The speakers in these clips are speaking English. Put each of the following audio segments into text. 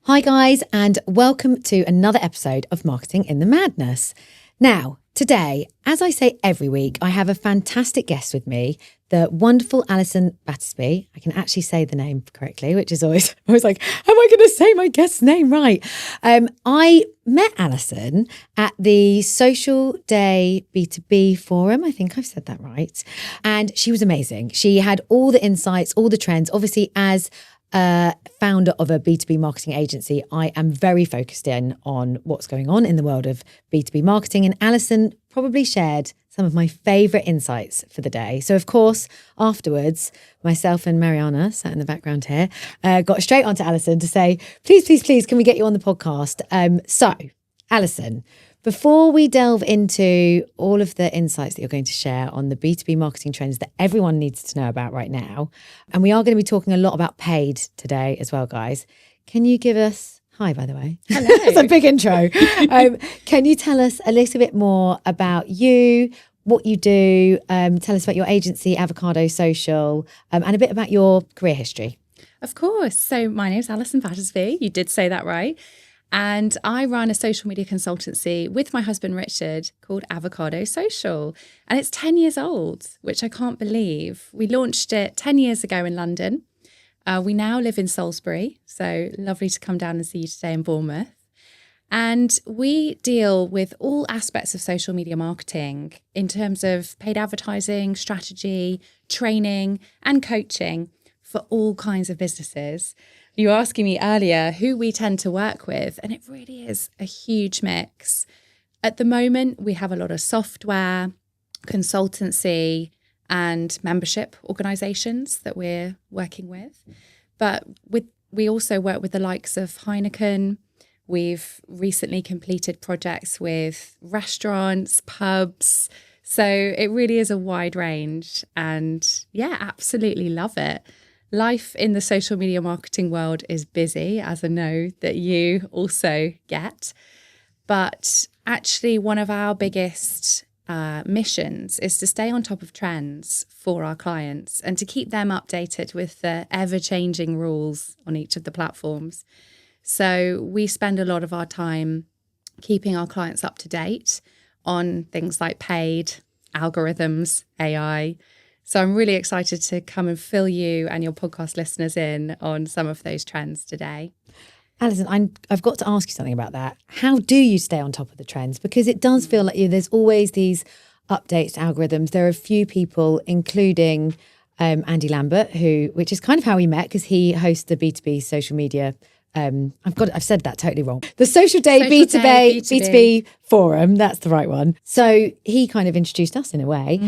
Hi guys, and welcome to another episode of Marketing in the Madness. Now, today, as I say every week, I have a fantastic guest with me, the wonderful Alison Battisby. I can actually say the name correctly, which is always like, am I going to say my guest's name right? I met Alison at the Social Day B2B forum. I think I've said that right. And she was amazing. She had all the insights, all the trends, obviously as founder of a B2B marketing agency, I am very focused in on what's going on in the world of B2B marketing. And Alison probably shared some of my favourite insights for the day. So, of course, afterwards, myself and Mariana, sat in the background here, got straight onto Alison to say, please, can we get you on the podcast? So, Alison, before we delve into all of the insights that you're going to share on the B2B marketing trends that everyone needs to know about right now, and we are going to be talking a lot about paid today as well, guys, can you give us, hi, by the way. Hello. That's a big intro. Can you tell us a little bit more about you, what you do, tell us about your agency, Avocado Social, and a bit about your career history? Of course. So my name is Alison Battisby. You did say that right. And I run a social media consultancy with my husband, Richard, called Avocado Social. And it's 10 years old, which I can't believe. We launched it 10 years ago in London. We now live in Salisbury. So lovely to come down and see you today in Bournemouth. And we deal with all aspects of social media marketing in terms of paid advertising, strategy, training, and coaching for all kinds of businesses. You were asking me earlier who we tend to work with, and it really is a huge mix. At the moment, we have a lot of software, consultancy, and membership organisations that we're working with. But we also work with the likes of Heineken. We've recently completed projects with restaurants, pubs. So it really is a wide range. And yeah, absolutely love it. Life in the social media marketing world is busy, as I know that you also get. But actually, one of our biggest missions is to stay on top of trends for our clients and to keep them updated with the ever-changing rules on each of the platforms. So we spend a lot of our time keeping our clients up to date on things like paid, algorithms, AI. So I'm really excited to come and fill you and your podcast listeners in on some of those trends today. Alison, I've got to ask you something about that. How do you stay on top of the trends? Because it does feel like there's always these updates to algorithms. There are a few people, including Andy Lambert, which is kind of how we met because he hosts the B2B social media. I've said that totally wrong. The Social Day B2B forum, that's the right one. So he kind of introduced us in a way.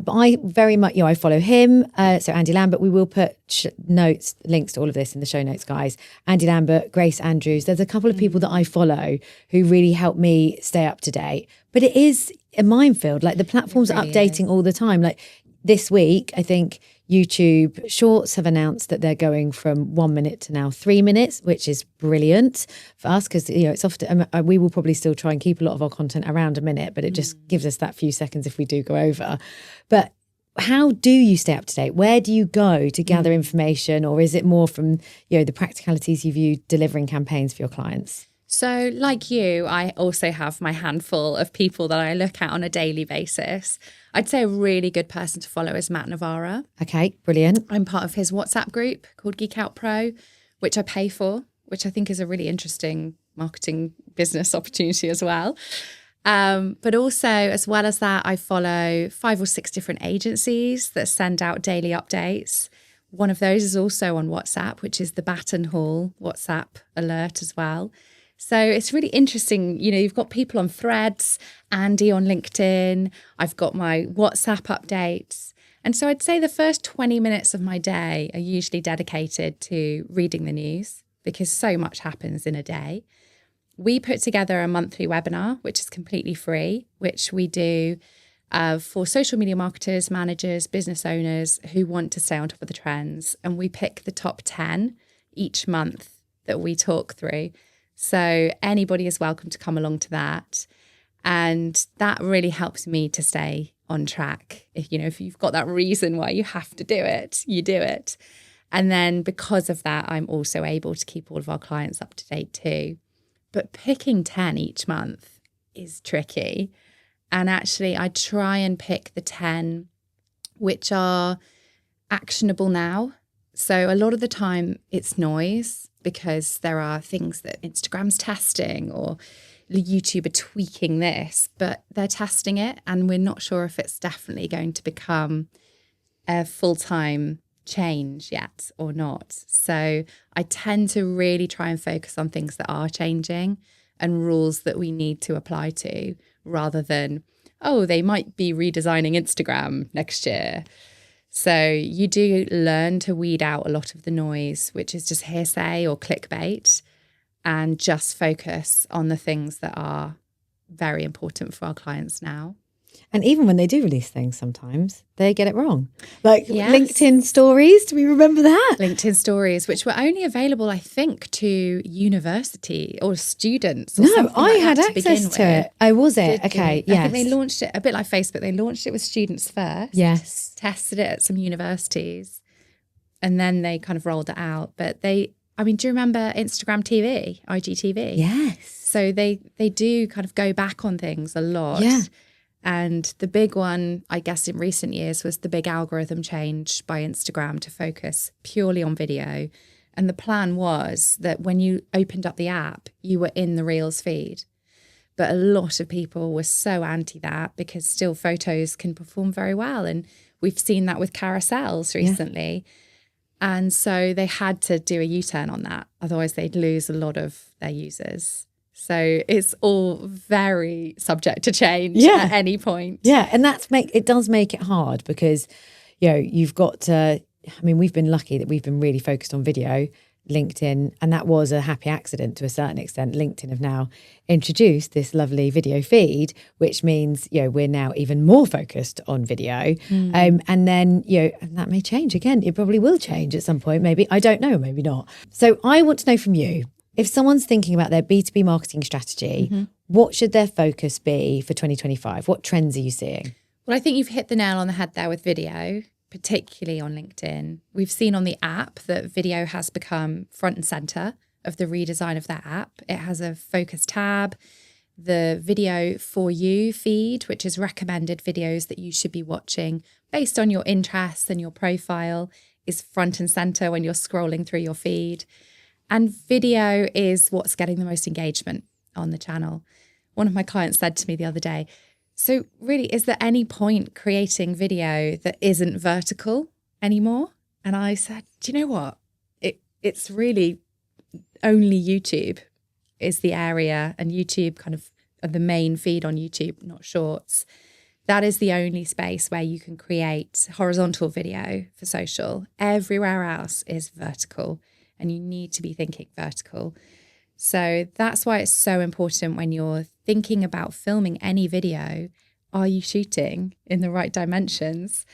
But I very much, I follow him. So Andy Lambert, we will put links to all of this in the show notes, guys. Andy Lambert, Grace Andrews. There's a couple of people that I follow who really help me stay up to date. But it is a minefield. Like the platforms are updating all the time. Like this week, I think YouTube Shorts have announced that they're going from 1 minute to now 3 minutes, which is brilliant for us because it's often we will probably still try and keep a lot of our content around a minute, but it just gives us that few seconds if we do go over. But how do you stay up to date? Where do you go to gather information, or is it more from the practicalities you view delivering campaigns for your clients? So like you, I also have my handful of people that I look at on a daily basis. I'd say a really good person to follow is Matt Navarra. Okay, brilliant. I'm part of his WhatsApp group called Geek Out Pro, which I pay for, which I think is a really interesting marketing business opportunity as well. But also, as well as that, I follow 5 or 6 different agencies that send out daily updates. One of those is also on WhatsApp, which is the Baton Hall WhatsApp alert as well. So it's really interesting. You've got people on Threads, Andy on LinkedIn. I've got my WhatsApp updates. And so I'd say the first 20 minutes of my day are usually dedicated to reading the news because so much happens in a day. We put together a monthly webinar, which is completely free, which we do for social media marketers, managers, business owners who want to stay on top of the trends. And we pick the top 10 each month that we talk through. So anybody is welcome to come along to that. And that really helps me to stay on track. If you've got that reason why you have to do it, you do it. And then because of that, I'm also able to keep all of our clients up to date too. But picking 10 each month is tricky. And actually, I try and pick the 10 which are actionable now. So a lot of the time it's noise because there are things that Instagram's testing or YouTube are tweaking this, but they're testing it and we're not sure if it's definitely going to become a full-time change yet or not. So I tend to really try and focus on things that are changing and rules that we need to apply to rather than, oh, they might be redesigning Instagram next year. So you do learn to weed out a lot of the noise, which is just hearsay or clickbait, and just focus on the things that are very important for our clients now. And even when they do release things, sometimes they get it wrong. Like Yes. LinkedIn stories, do we remember that? LinkedIn stories, which were only available, I think, to university or students. Or No, something I like had that to begin access to with. it. Oh, was it? Did Okay, you? yes. I think they launched it a bit like Facebook. They launched it with students first. Yes. Tested it at some universities, and then they kind of rolled it out. But do you remember Instagram TV, IGTV? Yes. So they do kind of go back on things a lot. Yeah. And the big one, I guess, in recent years was the big algorithm change by Instagram to focus purely on video. And the plan was that when you opened up the app, you were in the Reels feed. But a lot of people were so anti that because still photos can perform very well. And we've seen that with carousels recently. Yeah. And so they had to do a U-turn on that. Otherwise, they'd lose a lot of their users. So it's all very subject to change at any point. Yeah, and it does make it hard because, you've got to, we've been lucky that we've been really focused on video, LinkedIn, and that was a happy accident to a certain extent. LinkedIn have now introduced this lovely video feed, which means, we're now even more focused on video. And then, and that may change again. It probably will change at some point, maybe. I don't know, maybe not. So I want to know from you, if someone's thinking about their B2B marketing strategy, what should their focus be for 2025? What trends are you seeing? Well, I think you've hit the nail on the head there with video, particularly on LinkedIn. We've seen on the app that video has become front and center of the redesign of that app. It has a focus tab, the video for you feed, which is recommended videos that you should be watching based on your interests and your profile, is front and center when you're scrolling through your feed. And video is what's getting the most engagement on the channel. One of my clients said to me the other day, so really, is there any point creating video that isn't vertical anymore? And I said, do you know what? It's really only YouTube is the area, and YouTube kind of the main feed on YouTube, not shorts. That is the only space where you can create horizontal video for social. Everywhere else is vertical. And you need to be thinking vertical. So that's why it's so important when you're thinking about filming any video. Are you shooting in the right dimensions?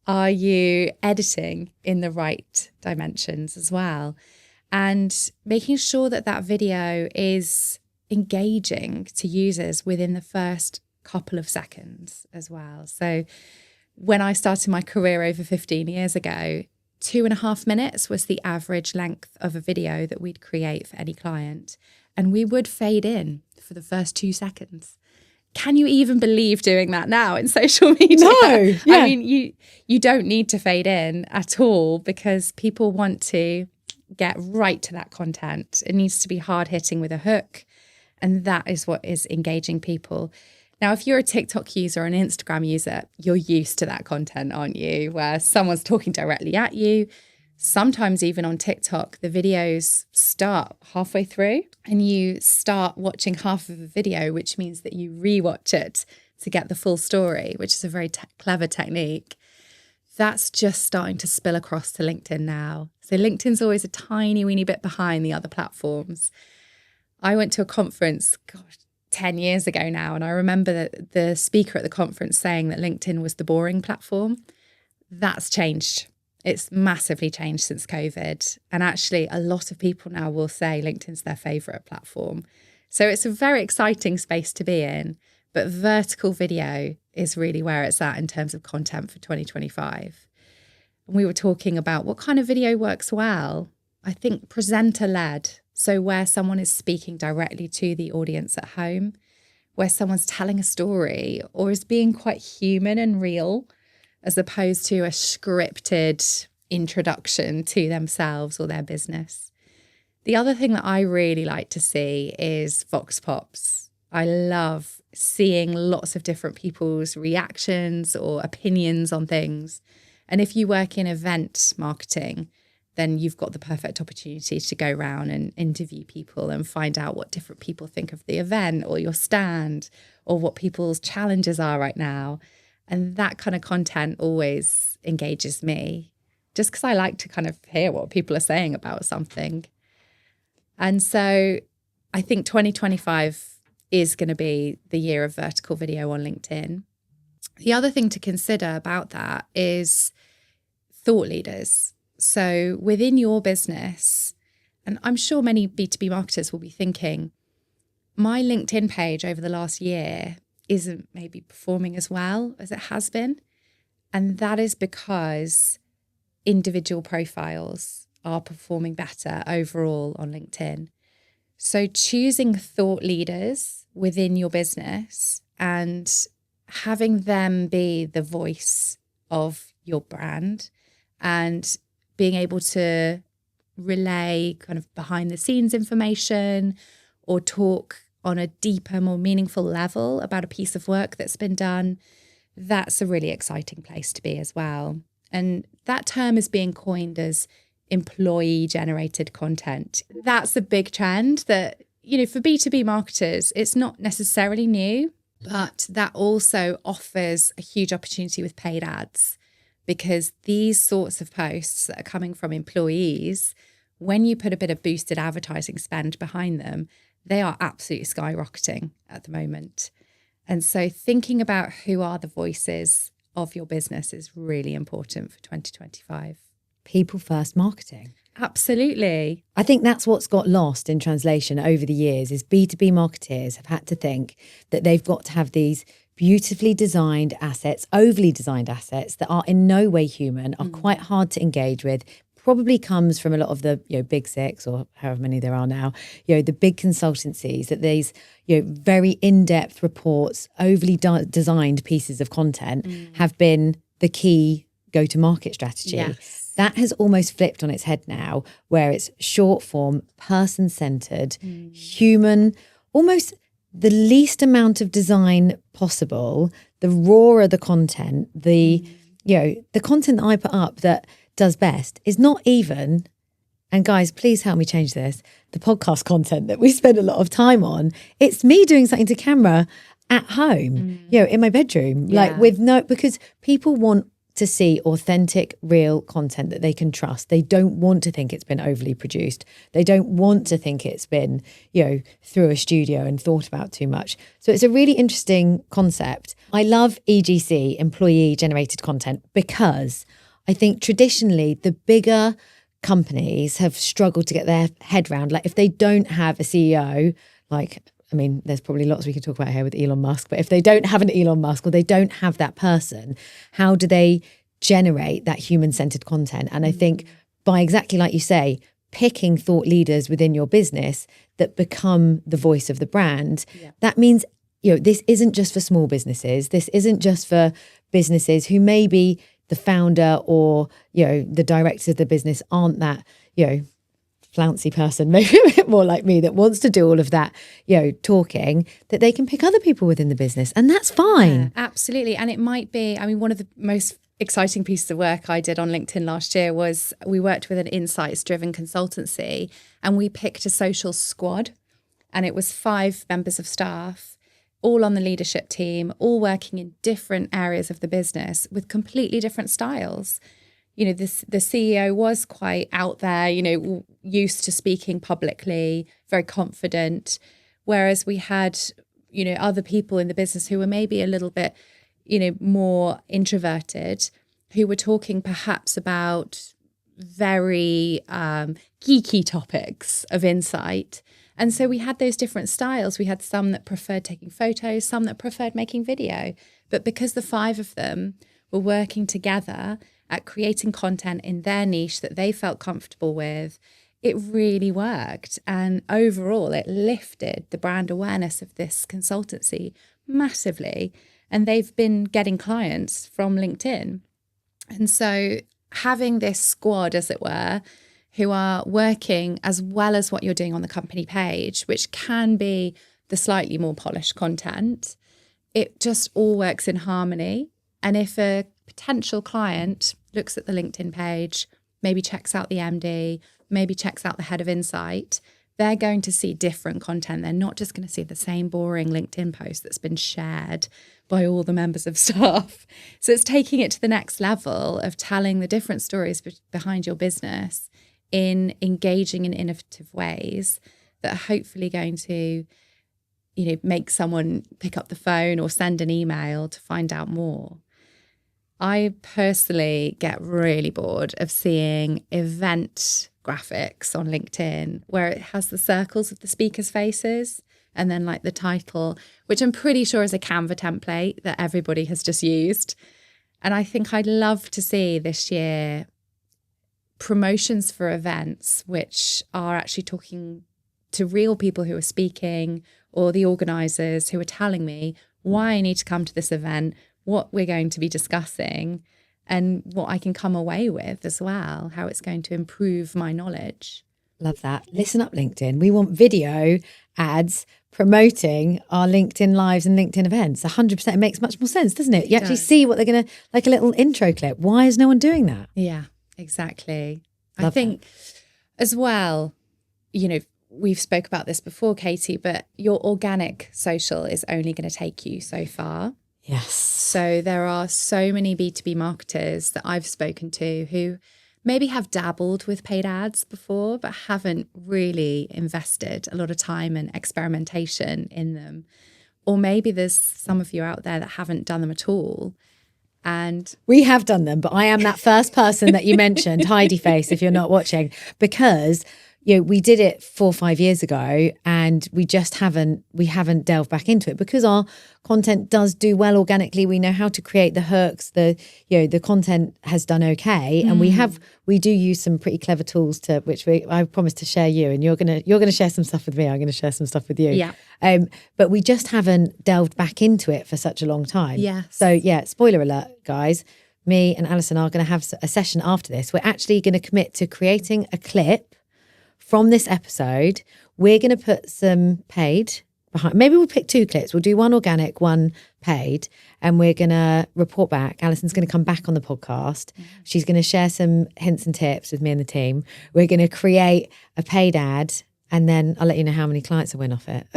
Are you editing in the right dimensions as well? And making sure that that video is engaging to users within the first couple of seconds as well. So when I started my career over 15 years ago, 2.5 minutes was the average length of a video that we'd create for any client. And we would fade in for the first 2 seconds. Can you even believe doing that now in social media? No. Yeah. I mean, you don't need to fade in at all because people want to get right to that content. It needs to be hard hitting with a hook. And that is what is engaging people. Now, if you're a TikTok user or an Instagram user, you're used to that content, aren't you? Where someone's talking directly at you. Sometimes even on TikTok, the videos start halfway through and you start watching half of a video, which means that you rewatch it to get the full story, which is a very clever technique. That's just starting to spill across to LinkedIn now. So LinkedIn's always a tiny weeny bit behind the other platforms. I went to a conference, 10 years ago now. And I remember that the speaker at the conference saying that LinkedIn was the boring platform. That's changed. It's massively changed since COVID. And actually, a lot of people now will say LinkedIn's their favorite platform. So it's a very exciting space to be in. But vertical video is really where it's at in terms of content for 2025. and we were talking about what kind of video works well. I think presenter-led, so where someone is speaking directly to the audience at home, where someone's telling a story or is being quite human and real, as opposed to a scripted introduction to themselves or their business. The other thing that I really like to see is Vox Pops. I love seeing lots of different people's reactions or opinions on things. And if you work in event marketing, then you've got the perfect opportunity to go around and interview people and find out what different people think of the event or your stand or what people's challenges are right now. And that kind of content always engages me, just because I like to kind of hear what people are saying about something. And so I think 2025 is going to be the year of vertical video on LinkedIn. The other thing to consider about that is thought leaders. So within your business, and I'm sure many B2B marketers will be thinking, my LinkedIn page over the last year isn't maybe performing as well as it has been. And that is because individual profiles are performing better overall on LinkedIn. So choosing thought leaders within your business and having them be the voice of your brand and being able to relay kind of behind the scenes information or talk on a deeper, more meaningful level about a piece of work that's been done, that's a really exciting place to be as well. And that term is being coined as employee-generated content. That's a big trend that, you know, for B2B marketers, it's not necessarily new, but that also offers a huge opportunity with paid ads, because these sorts of posts that are coming from employees, when you put a bit of boosted advertising spend behind them, they are absolutely skyrocketing at the moment. And so thinking about who are the voices of your business is really important for 2025. People first marketing. Absolutely. I think that's what's got lost in translation over the years is B2B marketeers have had to think that they've got to have these beautifully designed assets, overly designed assets that are in no way human, are quite hard to engage with, probably comes from a lot of the, you know, big six or however many there are now, you know, the big consultancies, that these, you know, very in-depth reports, overly designed pieces of content have been the key go-to-market strategy. Yes. That has almost flipped on its head now, where it's short form, person-centered, human, almost the least amount of design possible, the rawer the content, the, you know, the content that I put up that does best is not even, and guys, please help me change this, the podcast content that we spend a lot of time on. It's me doing something to camera at home, you know, in my bedroom, like with no, because people want to see authentic, real content that they can trust. They don't want to think it's been overly produced. They don't want to think it's been, you know, through a studio and thought about too much. So it's a really interesting concept. I love EGC, employee generated content, because I think traditionally the bigger companies have struggled to get their head round. Like if they don't have a CEO, like, I mean, there's probably lots we could talk about here with Elon Musk, but if they don't have an Elon Musk or they don't have that person, how do they generate that human-centered content? And I think by exactly like you say, picking thought leaders within your business that become the voice of the brand, that means, you know, this isn't just for small businesses. This isn't just for businesses who maybe the founder or, you know, the directors of the business aren't that, you know, flouncy person, maybe a bit more like me, that wants to do all of that, you know, talking, that they can pick other people within the business, and that's fine. Yeah, absolutely. And it might be, I mean, one of the most exciting pieces of work I did on LinkedIn last year was we worked with an insights-driven consultancy and we picked a social squad, and it was 5 members of staff, all on the leadership team, all working in different areas of the business with completely different styles. You know, the CEO was quite out there, you know, used to speaking publicly, very confident, whereas we had, you know, other people in the business who were maybe a little bit, you know, more introverted, who were talking perhaps about very geeky topics of insight. And so we had those different styles. We had some that preferred taking photos, some that preferred making video. But because the 5 of them were working together at creating content in their niche that they felt comfortable with, it really worked. And overall, it lifted the brand awareness of this consultancy massively. And they've been getting clients from LinkedIn. And so having this squad, as it were, who are working as well as what you're doing on the company page, which can be the slightly more polished content, it just all works in harmony. And if a potential client looks at the LinkedIn page, maybe checks out the MD, maybe checks out the head of insight, they're going to see different content. They're not just going to see the same boring LinkedIn post that's been shared by all the members of staff. So it's taking it to the next level of telling the different stories behind your business in engaging and innovative ways that are hopefully going to, make someone pick up the phone or send an email to find out more. I personally get really bored of seeing event graphics on LinkedIn where it has the circles of the speakers' faces and then like the title, which I'm pretty sure is a Canva template that everybody has just used. And I think I'd love to see this year promotions for events which are actually talking to real people who are speaking, or the organisers who are telling me why I need to come to this event, what we're going to be discussing, and what I can come away with as well, how it's going to improve my knowledge. Love that. Listen up, LinkedIn. We want video ads promoting our LinkedIn lives and LinkedIn events. 100%. It makes much more sense, doesn't it? You actually see what they're going to, like a little intro clip. Why is no one doing that? Yeah, exactly. I think as well, we've spoke about this before, Katie, but your organic social is only going to take you so far. Yes. So there are so many B2B marketers that I've spoken to who maybe have dabbled with paid ads before, but haven't really invested a lot of time and experimentation in them. Or maybe there's some of you out there that haven't done them at all. And we have done them, but I am that first person that you mentioned, Heidi Face, if you're not watching, because we did it 4 or 5 years ago and we haven't delved back into it because our content does do well organically. We know how to create the hooks, the content has done okay. And we do use some pretty clever tools I promised to share you, and you're gonna share some stuff with me. I'm gonna share some stuff with you. Yeah. But we just haven't delved back into it for such a long time. Yeah. So yeah, spoiler alert, guys. Me and Alison are going to have a session after this. We're actually going to commit to creating a clip from this episode. We're going to put some paid behind. Maybe we'll pick 2 clips. We'll do one organic, one paid, and we're going to report back. Alison's going to come back on the podcast. She's going to share some hints and tips with me and the team. We're going to create a paid ad, and then I'll let you know how many clients I win off it.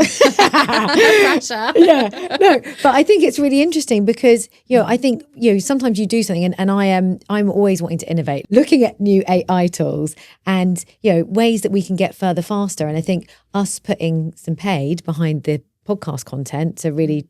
Pressure. Yeah, no, but I think it's really interesting because I think sometimes you do something, and I'm always wanting to innovate, looking at new AI tools and ways that we can get further faster. And I think us putting some paid behind the podcast content to really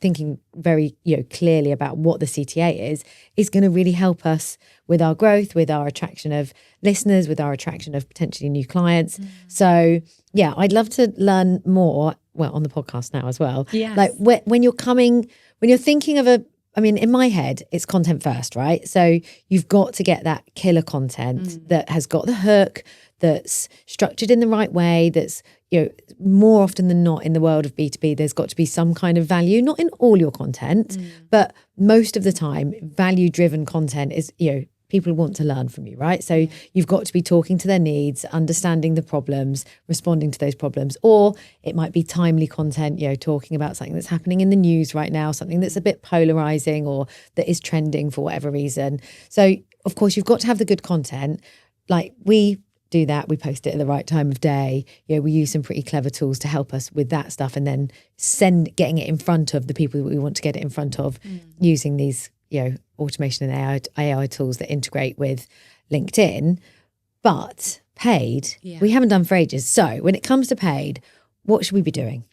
thinking very clearly about what the CTA is going to really help us with our growth, with our attraction of listeners, with our attraction of potentially new clients. So yeah, I'd love to learn more, well, on the podcast now as well. Yes. Like when you're thinking of in my head, it's content first, right? So you've got to get that killer content that has got the hook, that's structured in the right way, that's, more often than not in the world of B2B, there's got to be some kind of value, not in all your content, but most of the time, value-driven content is, people want to learn from you, right? So you've got to be talking to their needs, understanding the problems, responding to those problems. Or it might be timely content, talking about something that's happening in the news right now, something that's a bit polarizing or that is trending for whatever reason. So, of course, you've got to have the good content. Like we do that, we post it at the right time of day. We use some pretty clever tools to help us with that stuff, and then getting it in front of the people that we want to get it in front of using these automation and AI tools that integrate with LinkedIn. But paid, we haven't done for ages. So when it comes to paid, what should we be doing?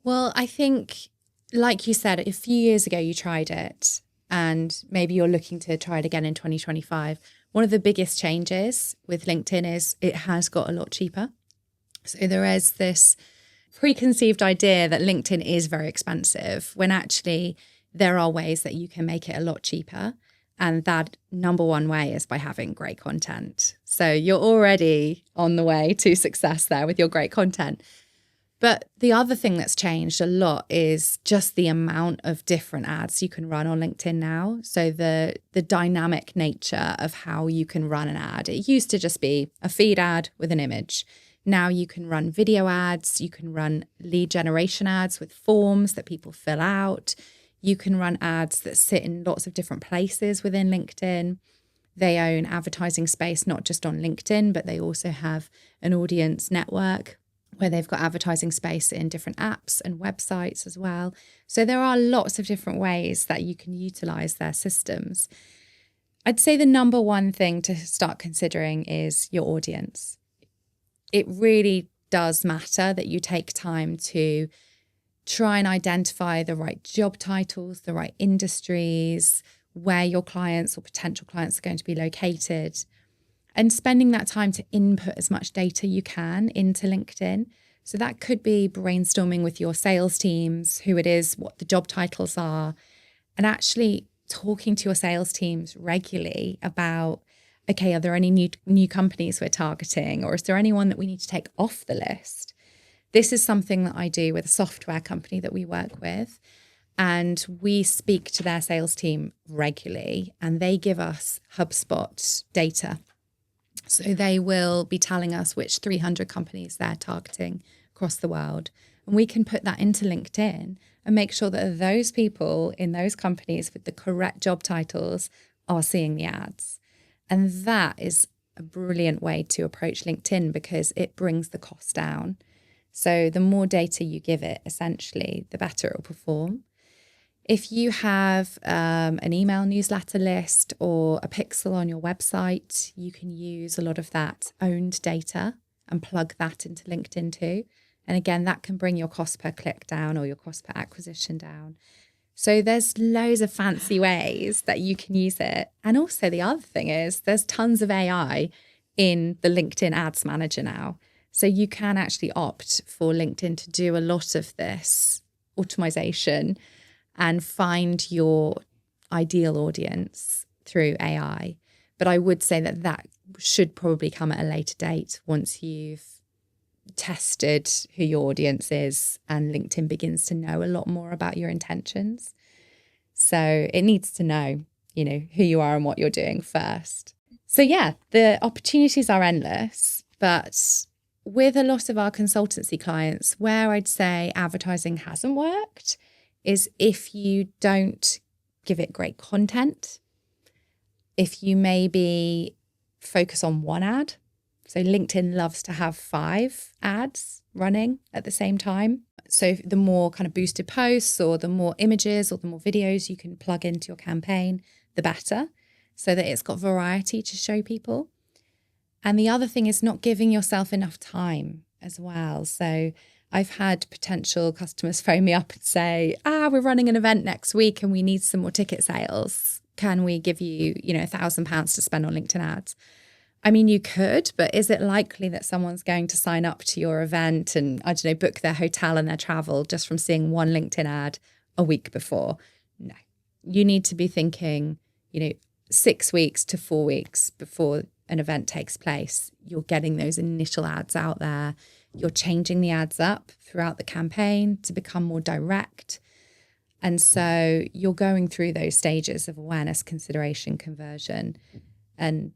Well, I think, like you said, a few years ago you tried it, and maybe you're looking to try it again in 2025. One of the biggest changes with LinkedIn is it has got a lot cheaper. So there is this preconceived idea that LinkedIn is very expensive, when actually there are ways that you can make it a lot cheaper. And that number one way is by having great content. So you're already on the way to success there with your great content. But the other thing that's changed a lot is just the amount of different ads you can run on LinkedIn now. So the dynamic nature of how you can run an ad. It used to just be a feed ad with an image. Now you can run video ads, you can run lead generation ads with forms that people fill out. You can run ads that sit in lots of different places within LinkedIn. They own advertising space, not just on LinkedIn, but they also have an audience network where they've got advertising space in different apps and websites as well. So there are lots of different ways that you can utilize their systems. I'd say the number one thing to start considering is your audience. It really does matter that you take time to try and identify the right job titles, the right industries, where your clients or potential clients are going to be located, and spending that time to input as much data you can into LinkedIn. So that could be brainstorming with your sales teams, who it is, what the job titles are, and actually talking to your sales teams regularly about, okay, are there any new companies we're targeting, or is there anyone that we need to take off the list? This is something that I do with a software company that we work with, and we speak to their sales team regularly, and they give us HubSpot data. So they will be telling us which 300 companies they're targeting across the world. And we can put that into LinkedIn and make sure that those people in those companies with the correct job titles are seeing the ads. And that is a brilliant way to approach LinkedIn because it brings the cost down. So the more data you give it, essentially, the better it will perform. If you have an email newsletter list or a pixel on your website, you can use a lot of that owned data and plug that into LinkedIn too. And again, that can bring your cost per click down or your cost per acquisition down. So there's loads of fancy ways that you can use it. And also the other thing is there's tons of AI in the LinkedIn Ads Manager now. So you can actually opt for LinkedIn to do a lot of this automation and find your ideal audience through AI. But I would say that that should probably come at a later date once you've tested who your audience is and LinkedIn begins to know a lot more about your intentions. So it needs to know, who you are and what you're doing first. So yeah, the opportunities are endless, but with a lot of our consultancy clients, where I'd say advertising hasn't worked is if you don't give it great content, if you maybe focus on one ad. So LinkedIn loves to have 5 ads running at the same time. So the more kind of boosted posts or the more images or the more videos you can plug into your campaign, the better, so that it's got variety to show people. And the other thing is not giving yourself enough time as well. So I've had potential customers phone me up and say, we're running an event next week and we need some more ticket sales. Can we give you, £1,000 to spend on LinkedIn ads? I mean, you could, but is it likely that someone's going to sign up to your event and, book their hotel and their travel just from seeing one LinkedIn ad a week before? No. You need to be thinking, 6 weeks to 4 weeks before an event takes place. You're getting those initial ads out there. You're changing the ads up throughout the campaign to become more direct. And so you're going through those stages of awareness, consideration, conversion. And,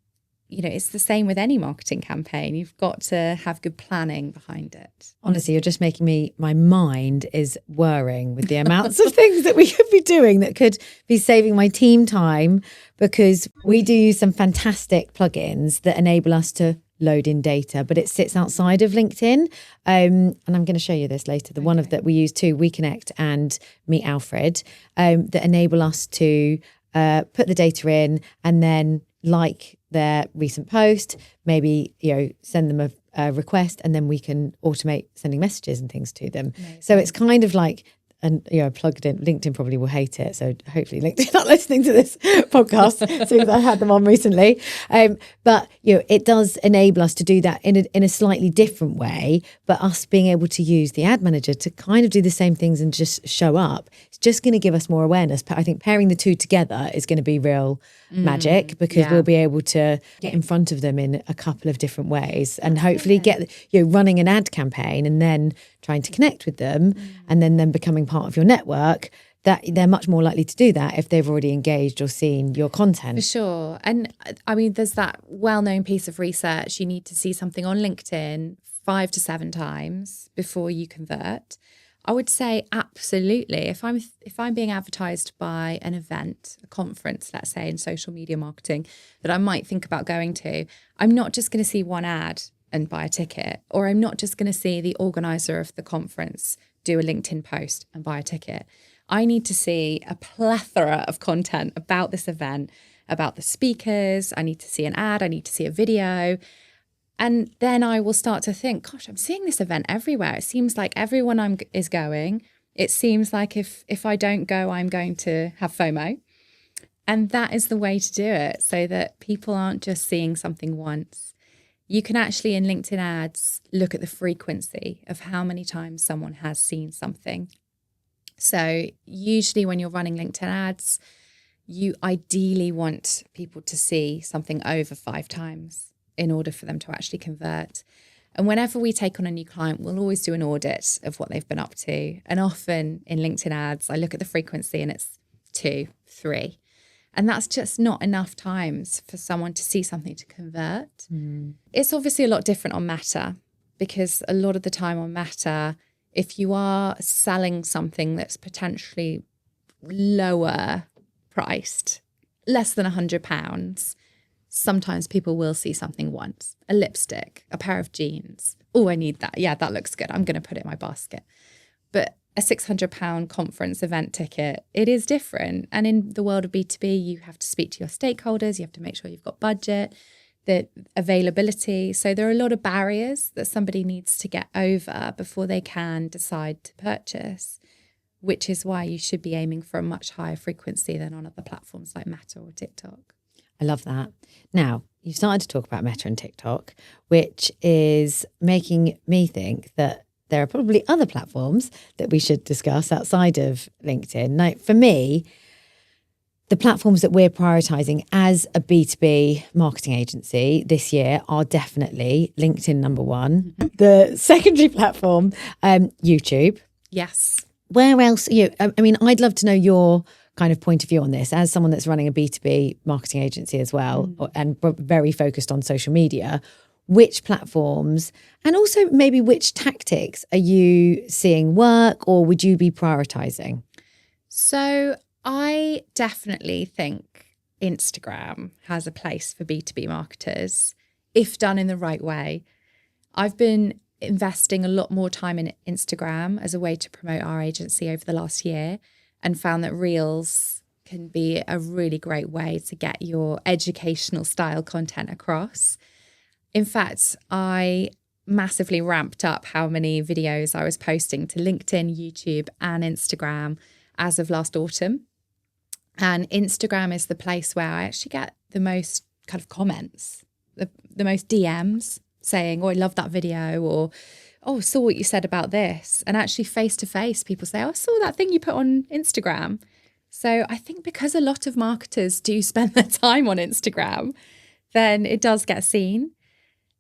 it's the same with any marketing campaign. You've got to have good planning behind it. Honestly, you're just making my mind is whirring with the amounts of things that we could be doing that could be saving my team time, because we do use some fantastic plugins that enable us to load in data, but it sits outside of LinkedIn. And I'm going to show you this later. The one of that we use too, WeConnect and Meet Alfred, that enable us to put the data in and then like their recent post, maybe, send them a request, and then we can automate sending messages and things to them. Amazing. So it's kind of like and I plugged in. LinkedIn probably will hate it, so hopefully LinkedIn not listening to this podcast, since I had them on recently. But it does enable us to do that in a slightly different way. But us being able to use the ad manager to kind of do the same things and just show up, it's just going to give us more awareness. I think pairing the two together is going to be real magic, because we'll be able to get in front of them in a couple of different ways, and hopefully get running an ad campaign and then trying to connect with them, and then them becoming part of your network. That they're much more likely to do that if they've already engaged or seen your content. For sure. And I mean, there's that well-known piece of research. You need to see something on LinkedIn 5 to 7 times before you convert. I would say absolutely. If I'm being advertised by an event, a conference, let's say, in social media marketing that I might think about going to, I'm not just going to see one ad and buy a ticket, or I'm not just going to see the organizer of the conference do a LinkedIn post and buy a ticket. I need to see a plethora of content about this event, about the speakers. I need to see an ad. I need to see a video. And then I will start to think, gosh, I'm seeing this event everywhere. It seems like everyone is going. It seems like if I don't go, I'm going to have FOMO. And that is the way to do it, so that people aren't just seeing something once. You can actually, in LinkedIn ads, look at the frequency of how many times someone has seen something. So usually when you're running LinkedIn ads, you ideally want people to see something over 5 times in order for them to actually convert. And whenever we take on a new client, we'll always do an audit of what they've been up to. And often in LinkedIn ads, I look at the frequency and it's 2, 3. And that's just not enough times for someone to see something to convert. It's obviously a lot different on Meta, because a lot of the time on Meta, if you are selling something that's potentially lower priced, less than £100, sometimes people will see something once. A lipstick, a pair of jeans. Oh, I need that. Yeah, that looks good. I'm going to put it in my basket. But a £600 conference event ticket, it is different. And in the world of B2B, you have to speak to your stakeholders. You have to make sure you've got budget, the availability. So there are a lot of barriers that somebody needs to get over before they can decide to purchase, which is why you should be aiming for a much higher frequency than on other platforms like Meta or TikTok. I love that. Now, you've started to talk about Meta and TikTok, which is making me think that there are probably other platforms that we should discuss outside of LinkedIn. Now, for me, the platforms that we're prioritizing as a B2B marketing agency this year are definitely LinkedIn, number one. The secondary platform, YouTube. Yes. Where else? I mean, I'd love to know your kind of point of view on this as someone that's running a B2B marketing agency as well, and very focused on social media. Which platforms, and also maybe which tactics are you seeing work, or would you be prioritizing? So I definitely think Instagram has a place for B2B marketers if done in the right way. I've been investing a lot more time in Instagram as a way to promote our agency over the last year, and found that Reels can be a really great way to get your educational style content across. In fact, I massively ramped up how many videos I was posting to LinkedIn, YouTube, and Instagram as of last autumn. And Instagram is the place where I actually get the most kind of comments, the most DMs saying, oh, I love that video, or, oh, I saw what you said about this. And actually face to face, people say, oh, I saw that thing you put on Instagram. So I think because a lot of marketers do spend their time on Instagram, then it does get seen.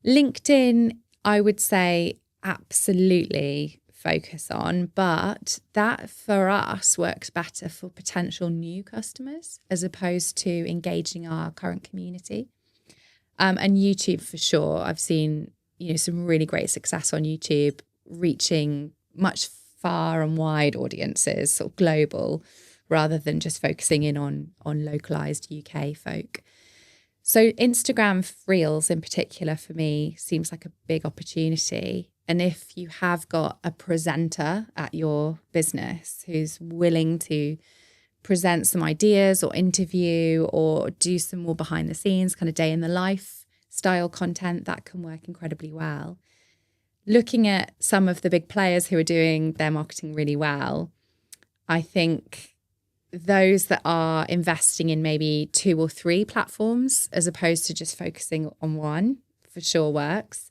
LinkedIn, I would say absolutely focus on, but that for us works better for potential new customers as opposed to engaging our current community. And YouTube for sure. I've seen, some really great success on YouTube, reaching much far and wide audiences, sort of global, rather than just focusing in on localized UK folk. So Instagram Reels in particular for me seems like a big opportunity. And if you have got a presenter at your business who's willing to present some ideas or interview or do some more behind the scenes kind of day in the life style content, that can work incredibly well. Looking at some of the big players who are doing their marketing really well, I think those that are investing in maybe 2 or 3 platforms as opposed to just focusing on one for sure works.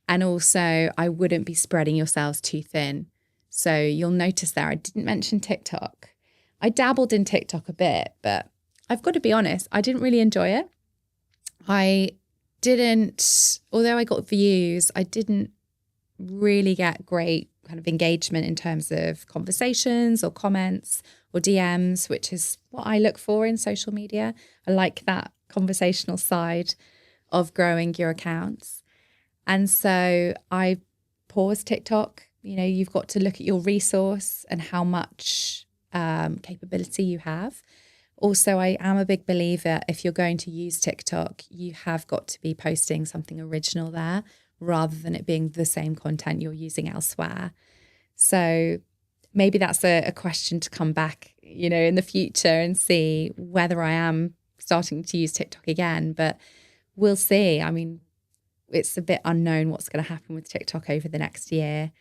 And also, I wouldn't be spreading yourselves too thin. So you'll notice there, I didn't mention TikTok. I dabbled in TikTok a bit, but I've got to be honest, I didn't really enjoy it. Although I got views, I didn't really get great kind of engagement in terms of conversations or comments or DMs, which is what I look for in social media. I like that conversational side of growing your accounts. And so I paused TikTok. You know, you've got to look at your resource and how much capability you have. Also, I am a big believer, if you're going to use TikTok, you have got to be posting something original there rather than it being the same content you're using elsewhere. So maybe that's a question to come back, you know, in the future and see whether I am starting to use TikTok again. But we'll see. I mean, it's a bit unknown what's going to happen with TikTok over the next year.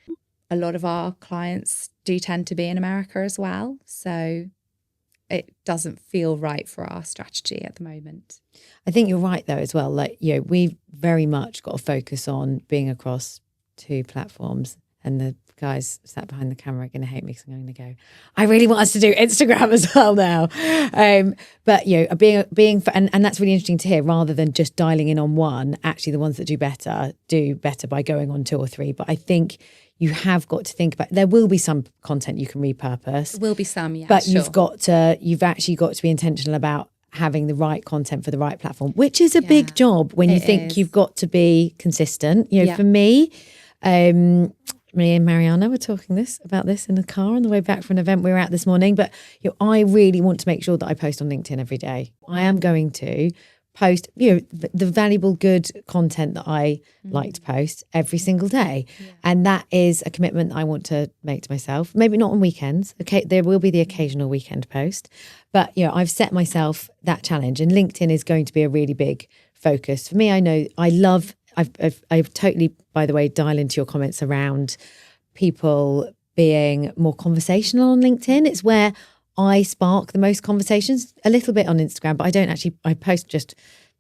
A lot of our clients do tend to be in America as well. So it doesn't feel right for our strategy at the moment. I think you're right though as well. Like, you know, we've very much got to focus on being across 2 platforms, and the guys sat behind the camera are going to hate me because I'm going to go, I really want us to do Instagram as well now. But, you know, being and that's really interesting to hear, rather than just dialing in on one, actually the ones that do better by going on 2 or 3. But I think you have got to think about, there will be some content you can repurpose. There will be some, yeah. But sure. you've actually got to be intentional about having the right content for the right platform, which is a big job when you think you've got to be consistent. You know, for me, me and Mariana were talking about this in the car on the way back from an event we were at this morning. But you know, I really want to make sure that I post on LinkedIn every day. I am going to post, you know, the valuable, good content that I like to post every single day. Yeah. And that is a commitment that I want to make to myself. Maybe not on weekends. Okay, there will be the occasional weekend post. But, you know, I've set myself that challenge, and LinkedIn is going to be a really big focus. For me, I know I've totally, by the way, dial into your comments around people being more conversational on LinkedIn. It's where I spark the most conversations, a little bit on Instagram, but I post just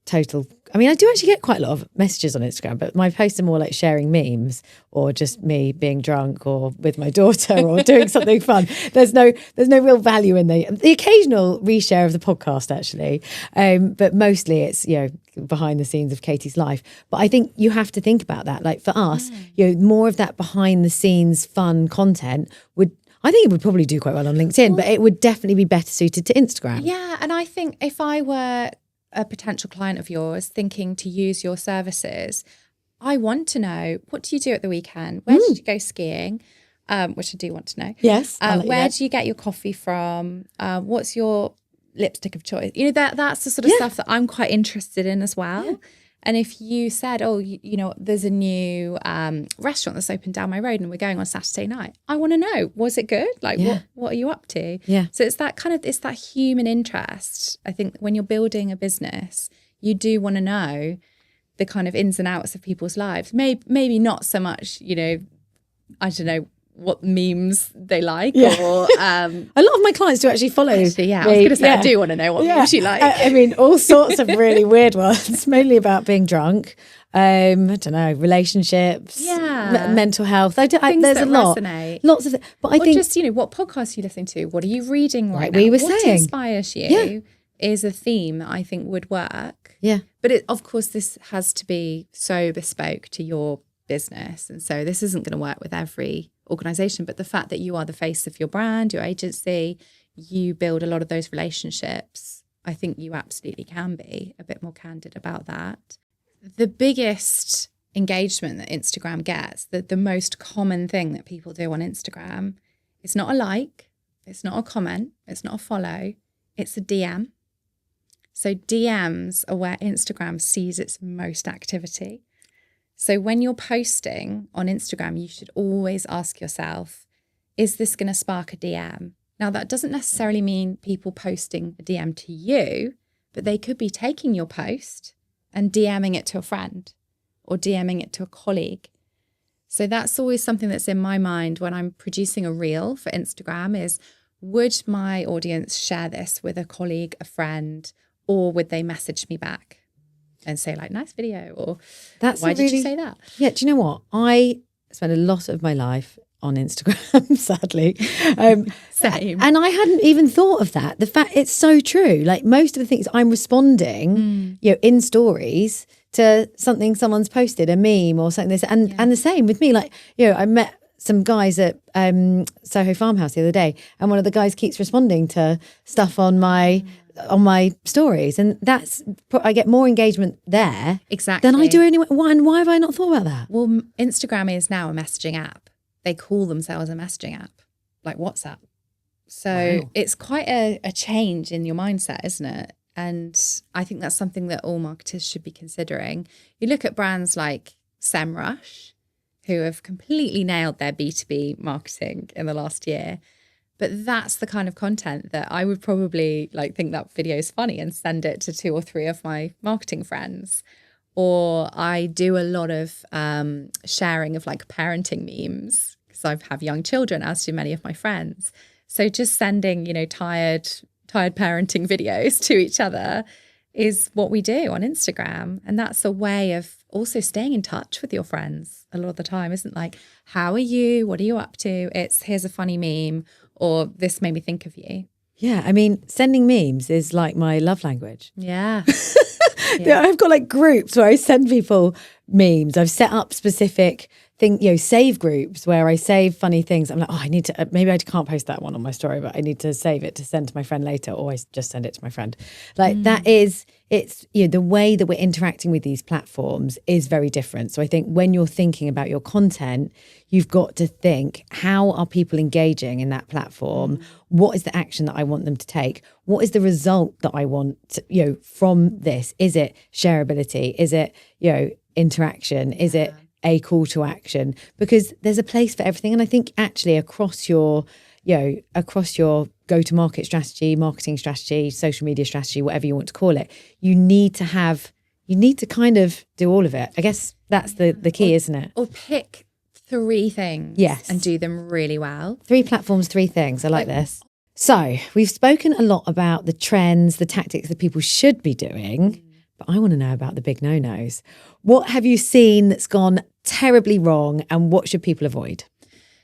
total. I mean, I do actually get quite a lot of messages on Instagram, but my posts are more like sharing memes or just me being drunk or with my daughter or doing something fun. There's no real value in the occasional reshare of the podcast, actually. But mostly it's, you know, behind the scenes of Katie's life. But I think you have to think about that. Like for us, you know, more of that behind the scenes fun content I think it would probably do quite well on LinkedIn, but it would definitely be better suited to Instagram. Yeah, and I think if I were a potential client of yours thinking to use your services, I want to know, what do you do at the weekend? Where did you go skiing? Which I do want to know. Yes. Where do you get your coffee from? What's your lipstick of choice? You know, that's the sort of stuff that I'm quite interested in as well. Yeah. And if you said, oh, you know, there's a new restaurant that's opened down my road and we're going on Saturday night, I want to know, was it good? Like, what are you up to? Yeah. So it's that human interest. I think when you're building a business, you do want to know the kind of ins and outs of people's lives. Maybe not so much, you know, I don't know, what memes they like or a lot of my clients do actually follow. Actually, I was going to say I do want to know what memes you like. I mean, all sorts of really weird ones, mainly about being drunk. I don't know, relationships, mental health. There's a lot, resonate. Lots of. But I think just, you know, what podcasts are you listening to? What are you reading right now? We were what saying inspires you is a theme that I think would work. Yeah, but of course, this has to be so bespoke to your business, and so this isn't going to work with every organisation. But the fact that you are the face of your brand, your agency, you build a lot of those relationships. I think you absolutely can be a bit more candid about that. The biggest engagement that Instagram gets, the most common thing that people do on Instagram, it's not a like, it's not a comment, it's not a follow, it's a DM. So DMs are where Instagram sees its most activity. So when you're posting on Instagram, you should always ask yourself, is this going to spark a DM? Now, that doesn't necessarily mean people posting a DM to you, but they could be taking your post and DMing it to a friend or DMing it to a colleague. So that's always something that's in my mind when I'm producing a reel for Instagram is, would my audience share this with a colleague, a friend, or would they message me back and say like, nice video, or why did you say that? Yeah, do you know what? I spend a lot of my life on Instagram, sadly. Same. And I hadn't even thought of that. The fact it's so true. Like most of the things I'm responding, in stories to something someone's posted, a meme or something. And the same with me. Like, I met some guys at Soho Farmhouse the other day, and one of the guys keeps responding to stuff on my stories, and I get more engagement there exactly than I do anywhere. Why have I not thought about that? Well, Instagram is now a messaging app. They call themselves a messaging app, like WhatsApp. So It's quite a change in your mindset, isn't it? And I think that's something that all marketers should be considering. You look at brands like SEMrush, who have completely nailed their B2B marketing in the last year. But that's the kind of content that I would probably think that video is funny and send it to 2 or 3 of my marketing friends. Or I do a lot of sharing of parenting memes because I have young children, as do many of my friends. So just sending, tired parenting videos to each other is what we do on Instagram. And that's a way of also staying in touch with your friends a lot of the time. Isn't how are you? What are you up to? It's here's a funny meme, or this made me think of you. Yeah, I mean, sending memes is like my love language. Yeah. Yeah. I've got groups where I send people memes. I've set up specific save groups where I save funny things. I'm like, I need to, maybe I can't post that one on my story, but I need to save it to send to my friend later, or I just send it to my friend. It's the way that we're interacting with these platforms is very different. So I think when you're thinking about your content, you've got to think, how are people engaging in that platform? What is the action that I want them to take? What is the result that I want from this? Is it shareability? Is it, interaction? Is it a call to action? Because there's a place for everything. And I think actually across your go-to-market strategy, marketing strategy, social media strategy, whatever you want to call it, you need to kind of do all of it. I guess that's the key, isn't it? Or pick 3 things and do them really well. 3 platforms, 3 things. I like this. So we've spoken a lot about the trends, the tactics that people should be doing, but I want to know about the big no-nos. What have you seen that's gone terribly wrong, and what should people avoid?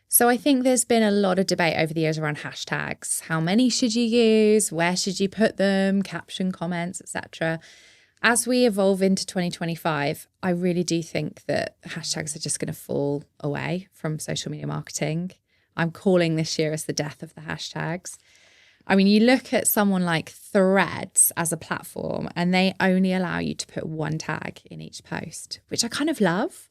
So I think there's been a lot of debate over the years around hashtags. How many should you use? Where should you put them? Caption, comments, etc. As we evolve into 2025, I really do think that hashtags are just going to fall away from social media marketing. I'm calling this year as the death of the hashtags. I mean, you look at someone like Threads as a platform, and they only allow you to put 1 tag in each post, which I kind of love.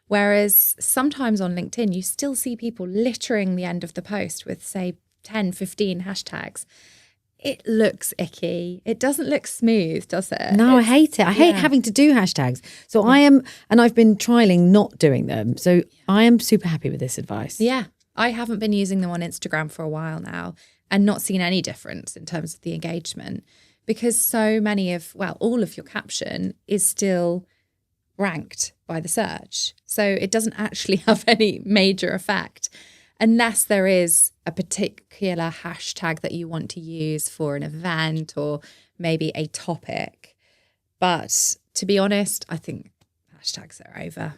Whereas sometimes on LinkedIn, you still see people littering the end of the post with, say, 10, 15 hashtags. It looks icky. It doesn't look smooth, does it? No, I hate it. I hate having to do hashtags. So I've been trialing not doing them. So I am super happy with this advice. Yeah. I haven't been using them on Instagram for a while now and not seen any difference in terms of the engagement, because so many of, all of your caption is still ranked by the search. So it doesn't actually have any major effect unless there is a particular hashtag that you want to use for an event or maybe a topic. But to be honest, I think hashtags are over.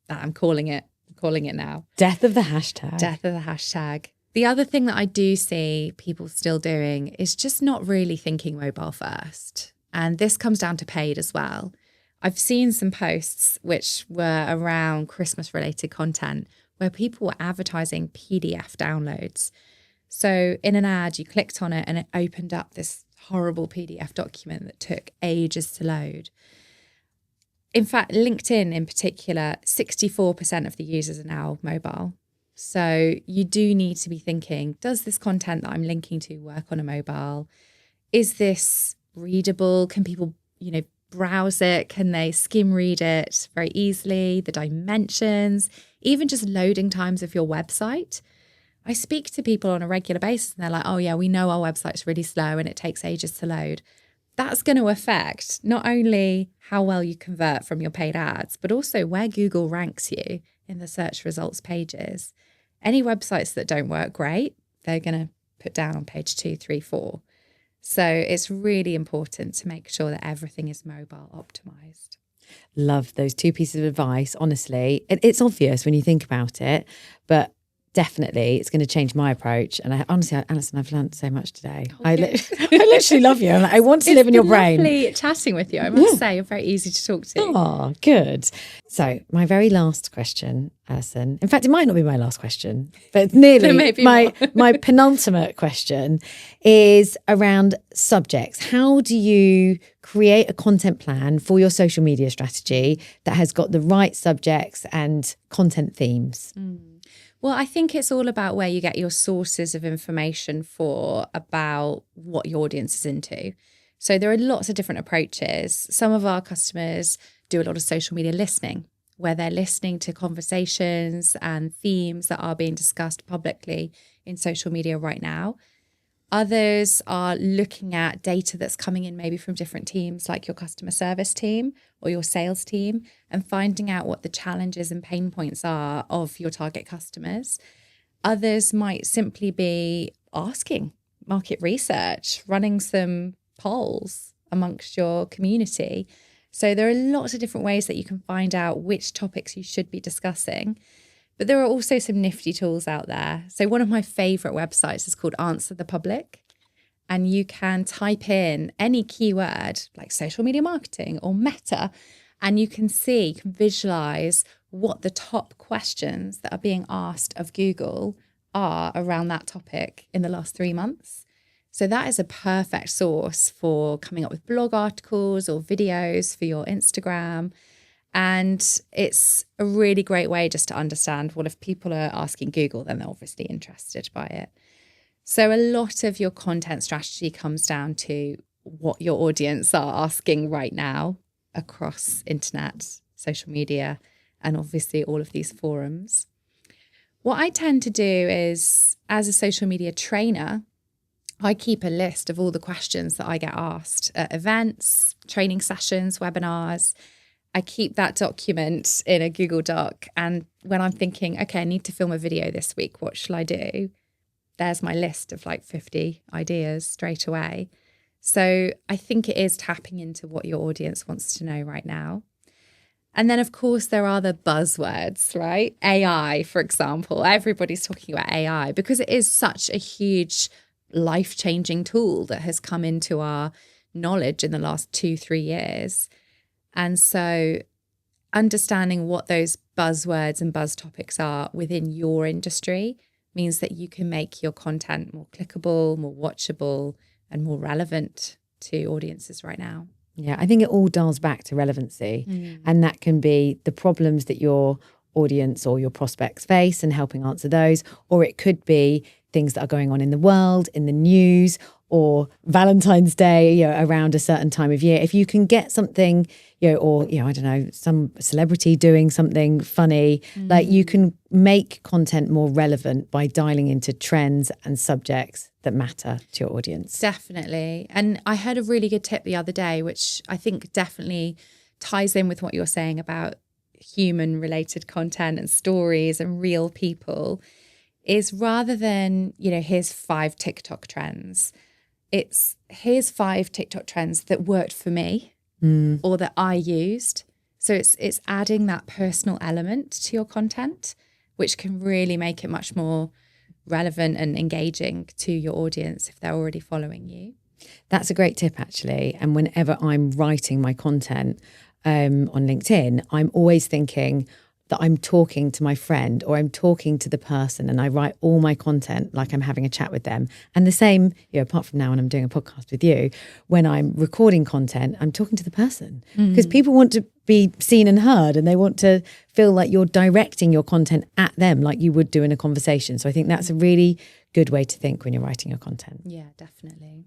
I'm calling it now. Death of the hashtag. Death of the hashtag. The other thing that I do see people still doing is just not really thinking mobile first. And this comes down to paid as well. I've seen some posts which were around Christmas related content where people were advertising PDF downloads. So in an ad, you clicked on it and it opened up this horrible PDF document that took ages to load. In fact, LinkedIn in particular, 64% of the users are now mobile. So you do need to be thinking, does this content that I'm linking to work on a mobile? Is this readable? Can people, browse it? Can they skim read it very easily? The dimensions, even just loading times of your website. I speak to people on a regular basis and they're like, oh yeah, we know our website's really slow and it takes ages to load. That's going to affect not only how well you convert from your paid ads, but also where Google ranks you in the search results pages. Any websites that don't work great, they're going to put down on page 2, 3, 4. So it's really important to make sure that everything is mobile optimized. Love those 2 pieces of advice. Honestly, it's obvious when you think about it, but definitely it's going to change my approach. And honestly, Alison, I've learned so much today. I literally love you. I want to live in your brain. It's lovely chatting with you. I must say, you're very easy to talk to. Oh, good. So my very last question, Alison, in fact, it might not be my last question, but nearly my penultimate question is around subjects. How do you create a content plan for your social media strategy that has got the right subjects and content themes? Well, I think it's all about where you get your sources of information about what your audience is into. So there are lots of different approaches. Some of our customers do a lot of social media listening, where they're listening to conversations and themes that are being discussed publicly in social media right now. Others are looking at data that's coming in maybe from different teams, like your customer service team or your sales team, and finding out what the challenges and pain points are of your target customers. Others might simply be asking market research, running some polls amongst your community. So there are lots of different ways that you can find out which topics you should be discussing. But there are also some nifty tools out there. So one of my favorite websites is called Answer the Public. And you can type in any keyword like social media marketing or meta, and you can visualize what the top questions that are being asked of Google are around that topic in the last 3 months. So that is a perfect source for coming up with blog articles or videos for your Instagram. And it's a really great way just to understand, well, if people are asking Google, then they're obviously interested by it. So a lot of your content strategy comes down to what your audience are asking right now across internet, social media, and obviously all of these forums. What I tend to do is, as a social media trainer, I keep a list of all the questions that I get asked at events, training sessions, webinars. I keep that document in a Google Doc. And when I'm thinking, okay, I need to film a video this week, what shall I do? There's my list of like 50 ideas straight away. So I think it is tapping into what your audience wants to know right now. And then, of course, there are the buzzwords, right? AI, for example. Everybody's talking about AI because it is such a huge life-changing tool that has come into our knowledge in the last 2-3 years. And so understanding what those buzzwords and buzz topics are within your industry means that you can make your content more clickable, more watchable, and more relevant to audiences right now. Yeah, I think it all dials back to relevancy. And that can be the problems that your audience or your prospects face and helping answer those. Or it could be things that are going on in the world, in the news, or Valentine's Day, around a certain time of year. If you can get something, or, I don't know, some celebrity doing something funny, like you can make content more relevant by dialing into trends and subjects that matter to your audience. Definitely. And I heard a really good tip the other day, which I think definitely ties in with what you're saying about human related content and stories and real people, is rather than, here's 5 TikTok trends, it's here's 5 TikTok trends that worked for me or that I used. So it's adding that personal element to your content, which can really make it much more relevant and engaging to your audience if they're already following you. That's a great tip, actually. And whenever I'm writing my content on LinkedIn, I'm always thinking that I'm talking to my friend or I'm talking to the person, and I write all my content like I'm having a chat with them. And the same, apart from now when I'm doing a podcast with you, when I'm recording content, I'm talking to the person because people want to be seen and heard, and they want to feel like you're directing your content at them like you would do in a conversation. So I think that's a really good way to think when you're writing your content. Yeah, definitely.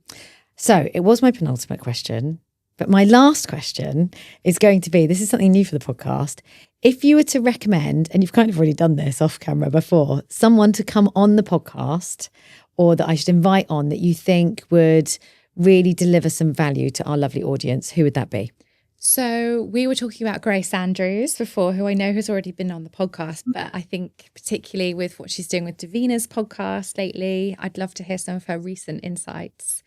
So it was my penultimate question. But my last question is going to be, this is something new for the podcast. If you were to recommend, and you've kind of already done this off camera before, someone to come on the podcast or that I should invite on that you think would really deliver some value to our lovely audience, who would that be? So we were talking about Grace Andrews before, who I know has already been on the podcast, but I think particularly with what she's doing with Davina's podcast lately, I'd love to hear some of her recent insights.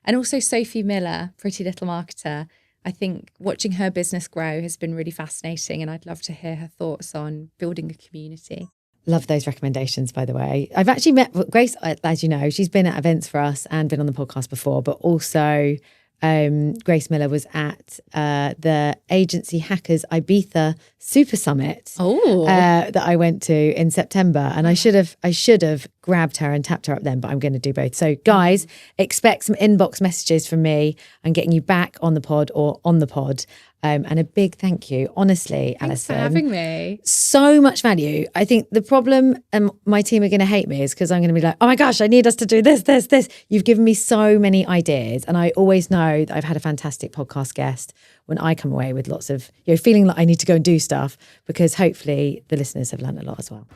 And also Sophie Miller, Pretty Little Marketer. I think watching her business grow has been really fascinating, and I'd love to hear her thoughts on building a community. Love those recommendations, by the way. I've actually met Grace, as you know, she's been at events for us and been on the podcast before, but also Grace Miller was at the Agency Hackers Ibiza Super Summit that I went to in September, and I should have grabbed her and tapped her up then, but I'm going to do both. So guys, expect some inbox messages from me and getting you back on the pod or on the pod. And a big thank you, honestly, Thanks Alison. for having me. So much value. I think the problem, and my team are going to hate me, is because I'm going to be like, oh my gosh, I need us to do this. You've given me so many ideas. And I always know that I've had a fantastic podcast guest when I come away with lots of, feeling like I need to go and do stuff, because hopefully the listeners have learned a lot as well.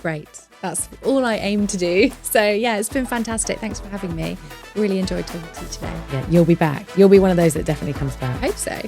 Great. That's all I aim to do. So yeah, it's been fantastic. Thanks for having me. Really enjoyed talking to you today. Yeah, you'll be back. You'll be one of those that definitely comes back. I hope so.